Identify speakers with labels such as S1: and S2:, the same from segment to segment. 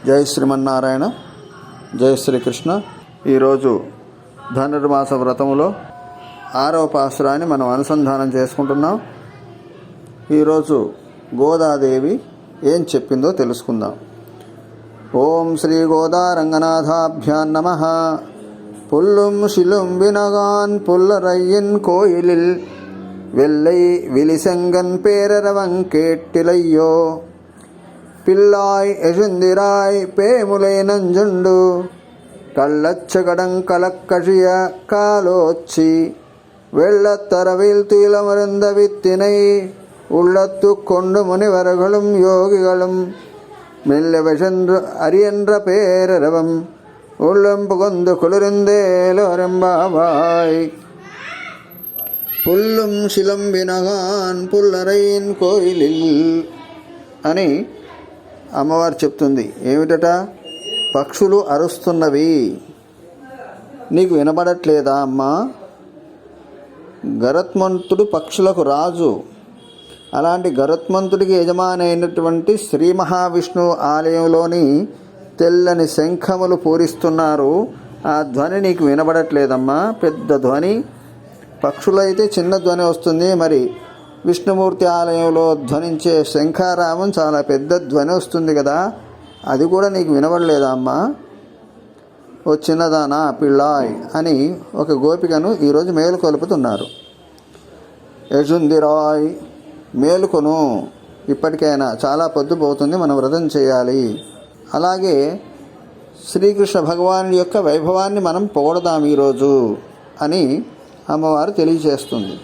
S1: జై శ్రీమన్నారాయణ, జై శ్రీకృష్ణ. ఈరోజు ధనుర్మాస వ్రతములో 6వ పాసురాన్ని మనం అనుసంధానం చేసుకుంటున్నాం. ఈరోజు గోదాదేవి ఏం చెప్పిందో తెలుసుకుందాం. ఓం శ్రీ గోదారంగనాథాభ్యాం నమః. పుల్లుం శిలుం వినగాన్ పుల్లరయ్యన్ కోయిలిల్ வெள்ளை விழிசெங்கன் பேரரவங் கேட்டிலையோ பிள்ளாய் எழுந்திராய் பேமுலை நஞ்சுண்டு கள்ளச்சகடங் கலக்கழிய காலோச்சி வெள்ளத்தரவில் துயிலமர்ந்த வித்தினை உள்ளத்து கொண்டு முனிவர்களும் யோகிகளும் மெல்ல வென்று அரியன்ற பேரரவம் உள்ளம் புகுந்து குளிர்ந்தேலோரெம்பாவாய். పుల్లుం శిలం వినగాన్ పుల్లరైన్ కోయిలిల్ అని అమ్మవారు చెప్తుంది. ఏమిటట? పక్షులు అరుస్తున్నవి, నీకు వినబడట్లేదా అమ్మా? గరుత్మంతుడు పక్షులకు రాజు. అలాంటి గరుత్మంతుడికి యజమాని అయినటువంటి శ్రీ మహావిష్ణువు ఆలయంలోని తెల్లని శంఖములు పూరిస్తున్నారు. ఆ ధ్వని నీకు వినబడట్లేదమ్మా? పెద్ద ధ్వని. పక్షులైతే చిన్న ధ్వని వస్తుంది, మరి విష్ణుమూర్తి ఆలయంలో ధ్వనించే శంఖారామం చాలా పెద్ద ధ్వని వస్తుంది కదా, అది కూడా నీకు వినబడలేదా అమ్మా? ఓ చిన్నదానా పిల్లాయ్ అని ఒక గోపికను ఈరోజు మేలుకొలుపుతున్నారు. యజుందిరాయ్, మేలుకొను, ఇప్పటికైనా చాలా పొద్దుపోతుంది, మనం వ్రతం చేయాలి. అలాగే శ్రీకృష్ణ భగవానుడి యొక్క వైభవాన్ని మనం పొగడదాం ఈరోజు అని అమ్మవారు తెలియజేస్తుంది.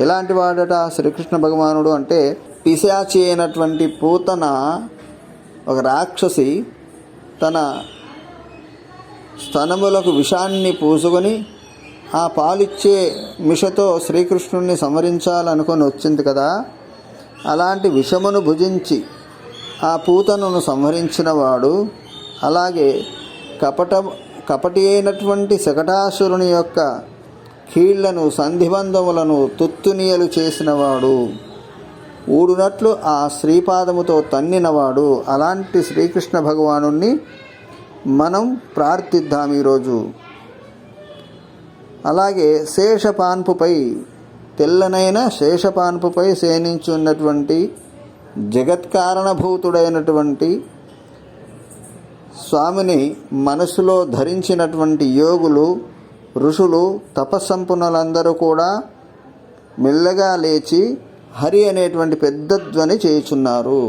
S1: ఎలాంటి వాడట శ్రీకృష్ణ భగవానుడు అంటే, పిశాచి అయినటువంటి పూతన, ఒక రాక్షసి, తన స్తనములకు విషాన్ని పూసుకొని ఆ పాలిచ్చే మిషతో శ్రీకృష్ణుణ్ణి సంహరించాలనుకొని వచ్చింది కదా, అలాంటి విషమును భుజించి ఆ పూతనను సంహరించిన వాడు, అలాగే కపటి అయినటువంటి శకటాసురుని యొక్క కీళ్లను సంధిబంధములను తుత్తునియలు చేసినవాడు, ఊడునట్లు ఆ శ్రీపాదముతో తన్నినవాడు. అలాంటి శ్రీకృష్ణ భగవానుణ్ణి మనం ప్రార్థిద్దాం ఈరోజు. అలాగే శేషపాన్పుపై, తెల్లనైన శేషపాన్పుపై శయనించున్నటువంటి జగత్కారణభూతుడైనటువంటి స్వామిని మనసులో ధరించినటువంటి యోగులు, ఋషులు, తపస్సంపన్నులందరూ కూడా మెల్లగా లేచి హరి అనేటువంటి పెద్ద ధ్వని చేయుచున్నారు.